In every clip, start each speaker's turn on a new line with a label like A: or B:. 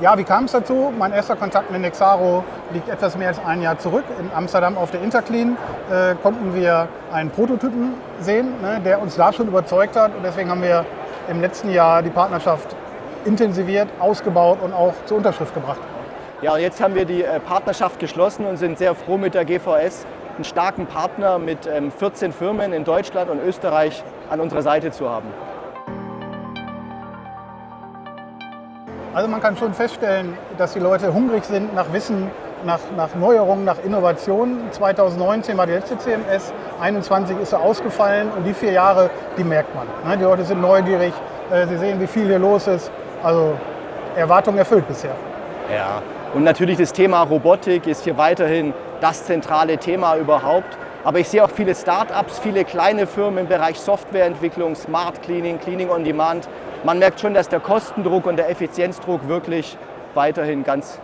A: Ja, wie kam es dazu? Mein erster Kontakt mit Nexaro liegt etwas mehr als ein Jahr zurück. In Amsterdam auf der Interclean konnten wir einen Prototypen sehen, ne, der uns da schon überzeugt hat. Und deswegen haben wir im letzten Jahr die Partnerschaft intensiviert, ausgebaut und auch zur Unterschrift gebracht.
B: Ja, und jetzt haben wir die Partnerschaft geschlossen und sind sehr froh, mit der GVS einen starken Partner mit 14 Firmen in Deutschland und Österreich an unserer Seite zu haben.
A: Also man kann schon feststellen, dass die Leute hungrig sind nach Wissen, nach Neuerungen, nach Innovationen. 2019 war die letzte CMS, 2021 ist sie ausgefallen und die 4 Jahre, die merkt man. Die Leute sind neugierig, sie sehen, wie viel hier los ist. Also Erwartungen erfüllt bisher.
B: Ja, und natürlich das Thema Robotik ist hier weiterhin das zentrale Thema überhaupt. Aber ich sehe auch viele Start-ups, viele kleine Firmen im Bereich Softwareentwicklung, Smart Cleaning, Cleaning on Demand. Man merkt schon, dass der Kostendruck und der Effizienzdruck wirklich weiterhin ganz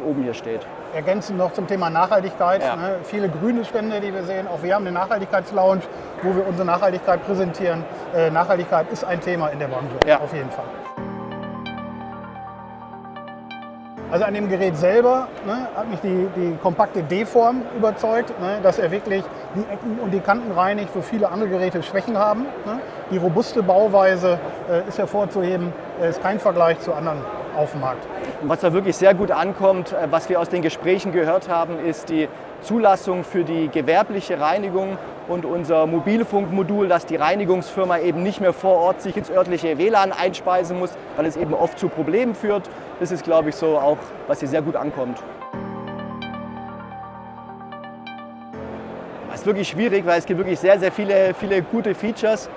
B: oben hier steht.
A: Ergänzend noch zum Thema Nachhaltigkeit.
B: Ja.
A: Viele grüne Stände, die wir sehen. Auch wir haben eine Nachhaltigkeitslounge, wo wir unsere Nachhaltigkeit präsentieren. Nachhaltigkeit ist ein Thema in der Branche,
B: ja, auf
A: jeden Fall. Also an dem Gerät selber hat mich die kompakte D-Form überzeugt, dass er wirklich die Ecken und die Kanten reinigt, wo viele andere Geräte Schwächen haben. Die robuste Bauweise ist hervorzuheben, ist kein Vergleich zu anderen auf dem Markt.
B: Und was da wirklich sehr gut ankommt, was wir aus den Gesprächen gehört haben, ist die Zulassung für die gewerbliche Reinigung und unser Mobilfunkmodul, dass die Reinigungsfirma eben nicht mehr vor Ort sich ins örtliche WLAN einspeisen muss, weil es eben oft zu Problemen führt. Das ist, glaube ich, so auch, was hier sehr gut ankommt. Das ist wirklich schwierig, weil es gibt wirklich sehr viele gute Features.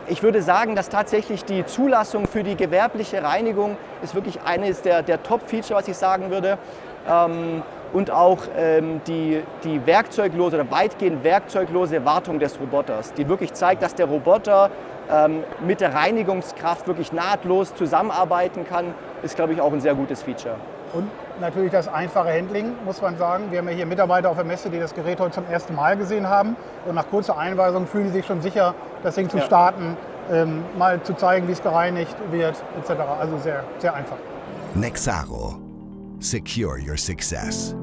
B: Ich würde sagen, dass tatsächlich die Zulassung für die gewerbliche Reinigung ist wirklich eines der Top-Feature, was ich sagen würde. Und auch die werkzeuglose oder weitgehend werkzeuglose Wartung des Roboters, die wirklich zeigt, dass der Roboter mit der Reinigungskraft wirklich nahtlos zusammenarbeiten kann, ist, glaube ich, auch ein sehr gutes Feature.
A: Und natürlich das einfache Handling, muss man sagen. Wir haben ja hier Mitarbeiter auf der Messe, die das Gerät heute zum ersten Mal gesehen haben. Und nach kurzer Einweisung fühlen sie sich schon sicher, das Ding zu starten, mal zu zeigen, wie es gereinigt wird, etc. Also sehr, sehr einfach.
C: Nexaro. Secure your success.